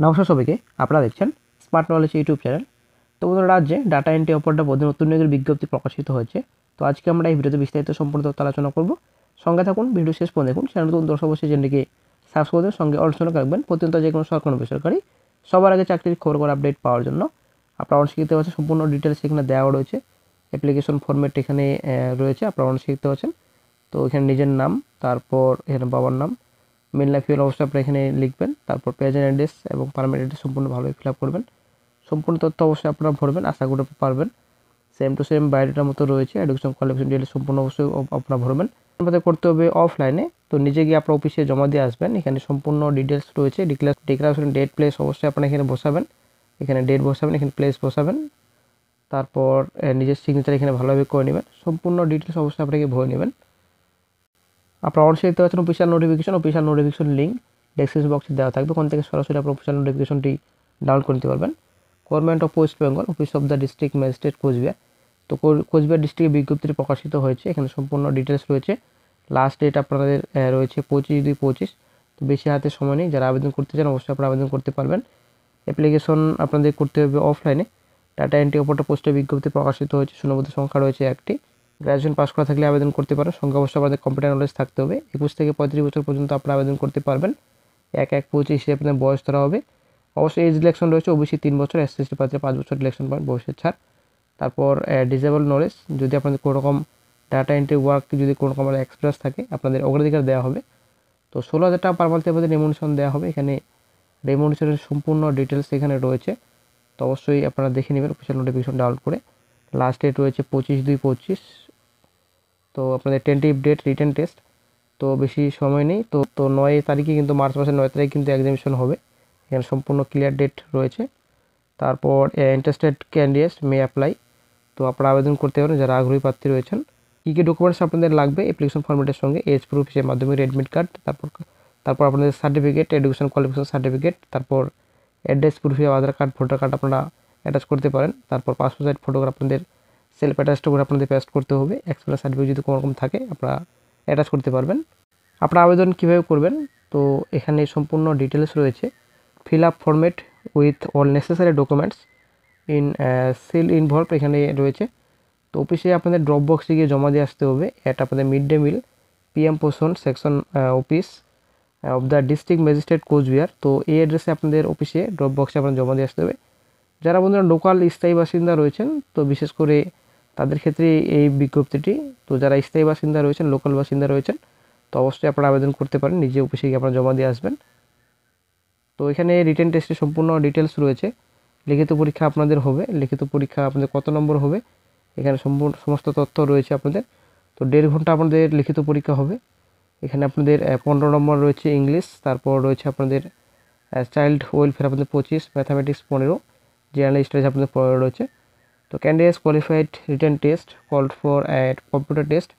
নমস্কার সবাইকে, আপনারা দেখছেন স্মার্ট নলেজ ইউটিউব চ্যানেল। তো বন্ধুরা, রাজ্যে ডাটা এন্ট্রি অপারেটর পদে নতুন নিয়োগের বিজ্ঞপ্তি প্রকাশিত হয়েছে। তো আজকে আমরা এই ভিডিওতে বিস্তারিত সম্পূর্ণ তথ্য আলোচনা করব। সঙ্গে থাকুন, ভিডিও শেষ পর্যন্ত দেখুন। চ্যানেল নতুন দর্শক অবশ্যই চ্যানেলটিকে সাবস্ক্রাইব করে সঙ্গে আলোচনা রাখবেন। প্রতিনিয়ত যে কোনো সরকারি বেসরকারি সবার আগে চাকরির খবর আপডেট পাওয়ার জন্য আপনারা অনেক শিখতে পারছেন। সম্পূর্ণ ডিটেলস এখানে দেওয়া রয়েছে। অ্যাপ্লিকেশন ফরম্যাট এখানে রয়েছে, আপনারা অনেক শিখতে পারছেন। তো এখানে নিজের নাম, তারপর এখানে বাবার নাম, মেল না ফিমেল অবশ্যই আপনারা এখানে লিখবেন। তারপর প্রেজেন্ট অ্যাড্রেস এবং পারমানেন্ট অ্যাড্রেস সম্পূর্ণ ভালোভাবে ফিল আপ করবেন। সম্পূর্ণ তথ্য অবশ্যই আপনারা ভরবেন, আশা করি পারবেন। সেম টু সেম বায়োডাটার মতো রয়েছে। এডুকেশন কোয়ালিফিকেশন ডিটেলস সম্পূর্ণ অবশ্যই আপনারা ভরবেন। আমাদের করতে হবে অফলাইনে, তো নিজে গিয়ে আপনার অফিসে জমা দিয়ে আসবেন। এখানে সম্পূর্ণ ডিটেলস রয়েছে। ডিক্লারেশন ডেট প্লেস অবশ্যই আপনারা এখানে বসাবেন। এখানে ডেট বসাবেন, এখানে প্লেস বসাবেন। তারপর নিজের সিগনেচার এখানে ভালোভাবে করে নেবেন। সম্পূর্ণ ডিটেলস অবশ্যই আপনাকে ভরে নেবেন। আপনারা অবশ্যই দেখতে পাচ্ছেন অফিসিয়াল নোটিফিকেশন লিঙ্ক ডেসক্রিপশন বক্সে দেওয়া থাকবে। ওখান থেকে সরাসরি আপনার অফিসিয়াল নোটিফিকেশনটি ডাউনলোড করে নিতে পারবেন। Government of West Bengal, office of the district magistrate Coochbehar. তো কোচবিহার ডিস্ট্রিক্টে বিজ্ঞপ্তিটি প্রকাশিত হয়েছে। এখানে সম্পূর্ণ ডিটেলস রয়েছে। লাস্ট ডেট আপনাদের রয়েছে 25/2/25। তো বেশি হাতে সময় নেই। যারা আবেদন করতে চান অবশ্যই আপনারা আবেদন করতে পারবেন। অ্যাপ্লিকেশন আপনাদের করতে হবে অফলাইনে। ডাটা এন্ট্রি অপারেটর পোস্টে বিজ্ঞপ্তি প্রকাশিত হয়েছে। শূন্যপদ সংখ্যা রয়েছে একটি। গ্র্যাজুয়েশন পাস করা থাকলে আবেদন করতে পারেন। সঙ্গে অবশ্যই আপনাদের কম্পিউটার নলেজ থাকতে হবে। 21 থেকে 35 বছর পর্যন্ত আপনারা আবেদন করতে পারবেন। 1/1/25 আপনাদের বয়স ধরা হবে। অবশ্যই এজ রিল্যাকশন রয়েছে। ওবিসি 3 বছর, এসসি পাত্রে 5 বছর রিল্যাকশন পাবেন, বয়সের ছাড়। তারপর ডিসেবল নলেজ, যদি আপনাদের কোনো রকম ডাটা এন্ট্রি ওয়ার্ক যদি কোনো রকম এক্সপ্রেস থাকে আপনাদের অগ্রাধিকার দেওয়া হবে। তো 16,000 টাকা পার মান্থে আপনাদের রেমুনেশন দেওয়া হবে। এখানে রেমুনেশনের সম্পূর্ণ ডিটেলস এখানে রয়েছে। তো অবশ্যই আপনারা দেখে নেবেন অফিসিয়াল নোটিফিকেশন ডাউনলোড করে। লাস্ট ডেট রয়েছে 25/2/25। তো আপনাদের টেন্টেটিভ ডেট রিটেন টেস্ট। তো বেশি সময় নেই। তো 9 তারিখে কিন্তু মার্চ মাসের 9 তারিখে কিন্তু এক্সামিনেশন হবে। এখানে সম্পূর্ণ ক্লিয়ার ডেট রয়েছে। তারপর ইন্টারেস্টেড ক্যান্ডিডেটস মে অ্যাপ্লাই। তো আপনারা আবেদন করতে পারেন যারা আগ্রহী প্রার্থী রয়েছেন। কী কী ডকুমেন্টস আপনাদের লাগবে অ্যাপ্লিকেশন ফর্মেটের সঙ্গে? এজ প্রুফ হিসেবে মাধ্যমিক অ্যাডমিট কার্ড, তারপর আপনাদের সার্টিফিকেট, এডুকেশন কোয়ালিফিকেশন সার্টিফিকেট, তারপর অ্যাড্রেস প্রুফ হিসেবে আধার কার্ড, ভোটার কার্ড আপনারা অ্যাটাচ করতে পারেন। তারপর পাসপোর্ট সাইজ ফটোগ্রাফ আপনাদের সেলফ অ্যাটাচড করে আপনাদের পেস্ট করতে হবে। এক্সপিরিয়েন্স সার্টিফিকেট যদি কোনো রকম থাকে আপনারা অ্যাটাচ করতে পারবেন। আপনারা আবেদন কীভাবে করবেন? তো এখানে সম্পূর্ণ ডিটেলস রয়েছে। Fill up format with all necessary documents in seal involve এখানে রয়েছে। তো অফিসে আপনাদের ড্রপ বক্সে গিয়ে জমা দিয়ে আসতে হবে। এটা আপনাদের mid day meal PM Poshan section office of the district magistrate Coochbehar. তো এই অ্যাড্রেসে আপনাদের অফিসে ড্রপ বক্সে আপনার জমা দিয়ে আসতে হবে। যারা বন্ধুরা লোকাল স্থায়ী বাসিন্দা রয়েছেন, তো বিশেষ করে তাদের ক্ষেত্রে এই বিজ্ঞপ্তিটি। তো যারা স্থায়ী বাসিন্দা রয়েছেন, লোকাল বাসিন্দা রয়েছেন, তো অবশ্যই আপনারা আবেদন করতে পারেন। নিজে অফিসে গিয়ে আপনারা জমা দিয়ে আসবেন। তো এখানে রিটেন টেস্টের সম্পূর্ণ ডিটেলস রয়েছে। লিখিত পরীক্ষা আপনাদের হবে। লিখিত পরীক্ষা আপনাদের কত নম্বর হবে এখানে সমস্ত তথ্য রয়েছে আপনাদের। তো 1.5 ঘন্টা আপনাদের লিখিত পরীক্ষা হবে। এখানে আপনাদের 15 নম্বর রয়েছে ইংলিশ, তারপর রয়েছে আপনাদের চাইল্ড ওয়েলফেয়ার আপনাদের 25, ম্যাথামেটিক্স 15, জেনারেল স্টাডিজ আপনাদের 15 রয়েছে। তো candidates qualified written test called for computer test.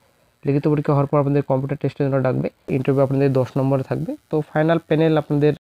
লিখিত পরীক্ষা হওয়ার পর আপনাদের কম্পিউটার টেস্টের জন্য ডাকবে। ইন্টারভিউ আপনাদের 10 নম্বরে থাকবে। তো ফাইনাল প্যানেল আপনাদের